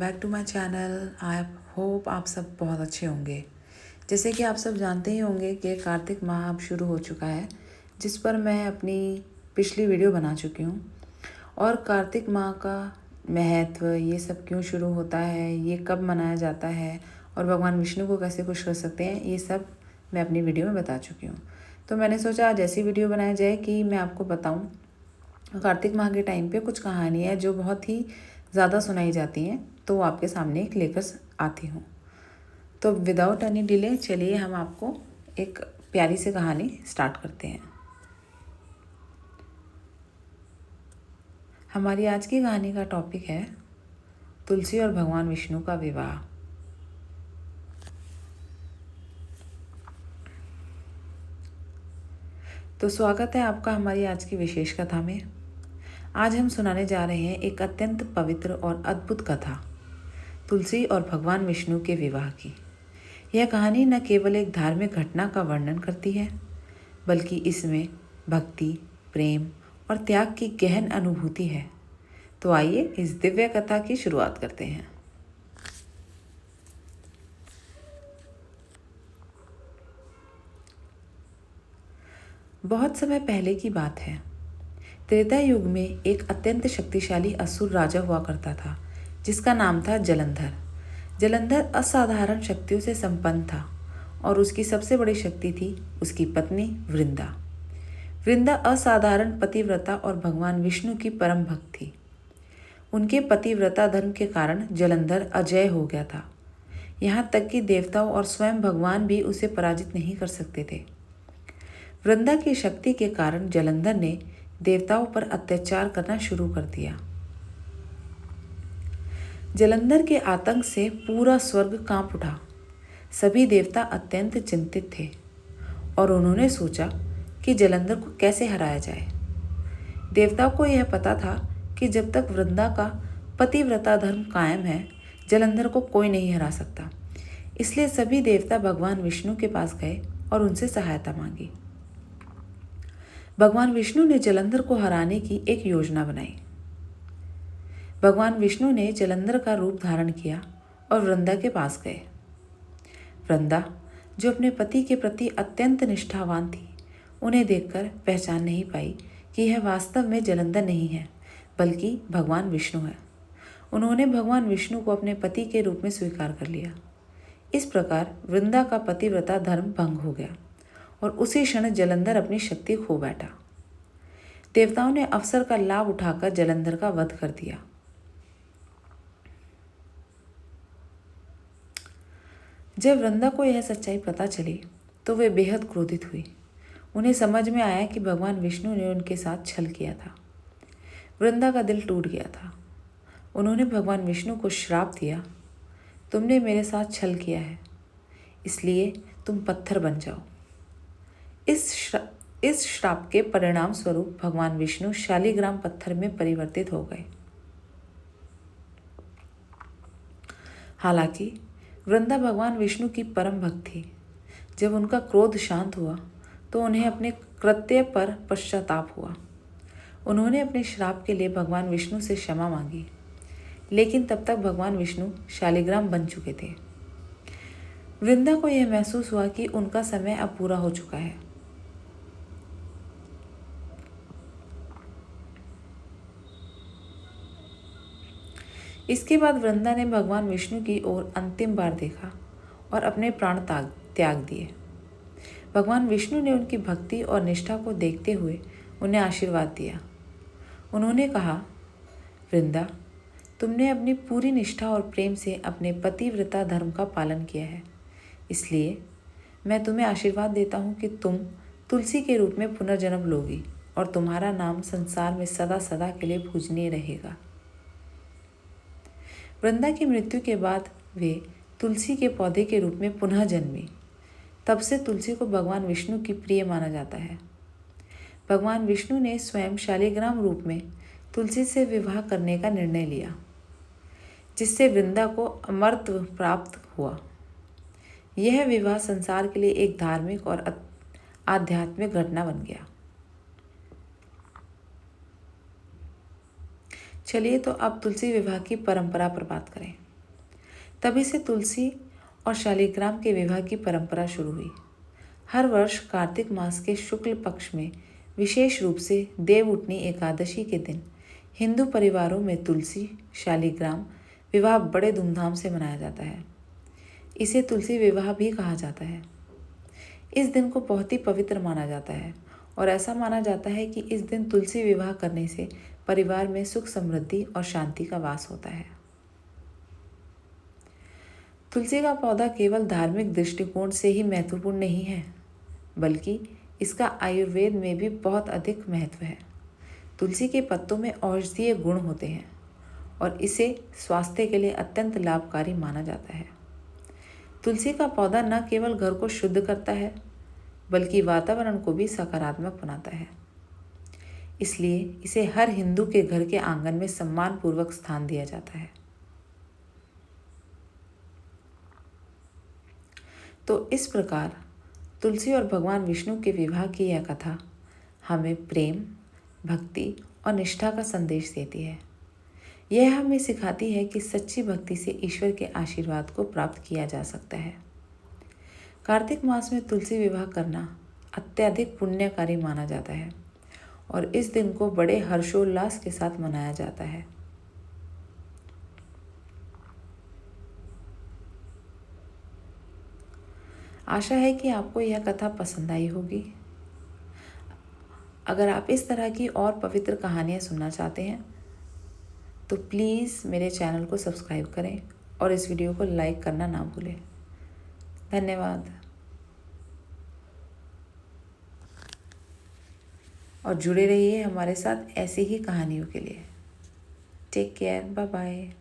Back to my channel. I hope आप सब बहुत अच्छे होंगे। जैसे कि आप सब जानते ही होंगे कि कार्तिक माह अब शुरू हो चुका है, जिस पर मैं अपनी पिछली वीडियो बना चुकी हूँ। और कार्तिक माह का महत्व, ये सब क्यों शुरू होता है, ये कब मनाया जाता है और भगवान विष्णु को कैसे खुश कर सकते हैं, ये सब मैं अपनी वीडियो में बता चुकी हूँ। तो मैंने सोचा आज ऐसी वीडियो बनाई जाए कि मैं आपको बताऊँ कार्तिक माह के टाइम पे कुछ कहानियाँ जो बहुत ही ज़्यादा सुनाई जाती हैं, तो वो आपके सामने एक लेकर आती हूँ। तो विदाउट एनी डिले चलिए हम आपको एक प्यारी सी कहानी स्टार्ट करते हैं। हमारी आज की कहानी का टॉपिक है तुलसी और भगवान विष्णु का विवाह। तो स्वागत है आपका हमारी आज की विशेष कथा में। आज हम सुनाने जा रहे हैं एक अत्यंत पवित्र और अद्भुत कथा, तुलसी और भगवान विष्णु के विवाह की। यह कहानी न केवल एक धार्मिक घटना का वर्णन करती है, बल्कि इसमें भक्ति, प्रेम और त्याग की गहन अनुभूति है। तो आइए इस दिव्य कथा की शुरुआत करते हैं। बहुत समय पहले की बात है। त्रेता युग में एक अत्यंत शक्तिशाली असुर राजा हुआ करता था, जिसका नाम था जलंधर। जलंधर असाधारण शक्तियों से संपन्न था और उसकी सबसे बड़ी शक्ति थी उसकी पत्नी वृंदा। वृंदा असाधारण पतिव्रता और भगवान विष्णु की परम भक्त थी। उनके पतिव्रता धर्म के कारण जलंधर अजय हो गया था। यहाँ तक कि देवताओं और स्वयं भगवान भी उसे पराजित नहीं कर सकते थे। वृंदा की शक्ति के कारण जलंधर ने देवताओं पर अत्याचार करना शुरू कर दिया। जलंधर के आतंक से पूरा स्वर्ग कांप उठा। सभी देवता अत्यंत चिंतित थे और उन्होंने सोचा कि जलंधर को कैसे हराया जाए। देवताओं को यह पता था कि जब तक वृंदा का पतिव्रता धर्म कायम है, जलंधर को कोई नहीं हरा सकता। इसलिए सभी देवता भगवान विष्णु के पास गए और उनसे सहायता मांगी। भगवान विष्णु ने जलंधर को हराने की एक योजना बनाई। भगवान विष्णु ने जलंधर का रूप धारण किया और वृंदा के पास गए। वृंदा, जो अपने पति के प्रति अत्यंत निष्ठावान थी, उन्हें देखकर पहचान नहीं पाई कि यह वास्तव में जलंधर नहीं है, बल्कि भगवान विष्णु है। उन्होंने भगवान विष्णु को अपने पति के रूप में स्वीकार कर लिया। इस प्रकार वृंदा का पतिव्रता धर्म भंग हो गया और उसी क्षण जलंधर अपनी शक्ति खो बैठा। देवताओं ने अवसर का लाभ उठाकर जलंधर का वध कर दिया। जब वृंदा को यह सच्चाई पता चली तो वे बेहद क्रोधित हुई। उन्हें समझ में आया कि भगवान विष्णु ने उनके साथ छल किया था। वृंदा का दिल टूट गया था। उन्होंने भगवान विष्णु को श्राप दिया, तुमने मेरे साथ छल किया है, इसलिए तुम पत्थर बन जाओ। इस श्राप के परिणाम स्वरूप भगवान विष्णु शालिग्राम पत्थर में परिवर्तित हो गए। हालांकि वृंदा भगवान विष्णु की परम भक्त थी। जब उनका क्रोध शांत हुआ तो उन्हें अपने कृत्य पर पश्चाताप हुआ। उन्होंने अपने श्राप के लिए भगवान विष्णु से क्षमा मांगी, लेकिन तब तक भगवान विष्णु शालिग्राम बन चुके थे। वृंदा को यह महसूस हुआ कि उनका समय अब पूरा हो चुका है। इसके बाद वृंदा ने भगवान विष्णु की ओर अंतिम बार देखा और अपने प्राण त्याग दिए। भगवान विष्णु ने उनकी भक्ति और निष्ठा को देखते हुए उन्हें आशीर्वाद दिया। उन्होंने कहा, वृंदा, तुमने अपनी पूरी निष्ठा और प्रेम से अपने पतिव्रता धर्म का पालन किया है, इसलिए मैं तुम्हें आशीर्वाद देता हूँ कि तुम तुलसी के रूप में पुनर्जन्म लोगी और तुम्हारा नाम संसार में सदा सदा के लिए पूजनीय रहेगा। वृंदा की मृत्यु के बाद वे तुलसी के पौधे के रूप में पुनः जन्मी। तब से तुलसी को भगवान विष्णु की प्रिय माना जाता है। भगवान विष्णु ने स्वयं शालिग्राम रूप में तुलसी से विवाह करने का निर्णय लिया, जिससे वृंदा को अमरत्व प्राप्त हुआ। यह विवाह संसार के लिए एक धार्मिक और आध्यात्मिक घटना बन गया। चलिए तो अब तुलसी विवाह की परंपरा पर बात करें। तभी से तुलसी और शालिग्राम के विवाह की परंपरा शुरू हुई। हर वर्ष कार्तिक मास के शुक्ल पक्ष में विशेष रूप से देवउठनी एकादशी के दिन हिंदू परिवारों में तुलसी शालिग्राम विवाह बड़े धूमधाम से मनाया जाता है। इसे तुलसी विवाह भी कहा जाता है। इस दिन को बहुत ही पवित्र माना जाता है और ऐसा माना जाता है कि इस दिन तुलसी विवाह करने से परिवार में सुख समृद्धि और शांति का वास होता है। तुलसी का पौधा केवल धार्मिक दृष्टिकोण से ही महत्वपूर्ण नहीं है, बल्कि इसका आयुर्वेद में भी बहुत अधिक महत्व है। तुलसी के पत्तों में औषधीय गुण होते हैं और इसे स्वास्थ्य के लिए अत्यंत लाभकारी माना जाता है। तुलसी का पौधा न केवल घर को शुद्ध करता है, बल्कि वातावरण को भी सकारात्मक बनाता है। इसलिए इसे हर हिंदू के घर के आंगन में सम्मानपूर्वक स्थान दिया जाता है। तो इस प्रकार तुलसी और भगवान विष्णु के विवाह की यह कथा हमें प्रेम, भक्ति और निष्ठा का संदेश देती है। यह हमें सिखाती है कि सच्ची भक्ति से ईश्वर के आशीर्वाद को प्राप्त किया जा सकता है। कार्तिक मास में तुलसी विवाह करना अत्यधिक पुण्यकारी माना जाता है और इस दिन को बड़े हर्षोल्लास के साथ मनाया जाता है। आशा है कि आपको यह कथा पसंद आई होगी। अगर आप इस तरह की और पवित्र कहानियाँ सुनना चाहते हैं तो प्लीज़ मेरे चैनल को सब्सक्राइब करें और इस वीडियो को लाइक करना ना भूलें। धन्यवाद और जुड़े रहिए हमारे साथ ऐसी ही कहानियों के लिए। Take care, bye bye.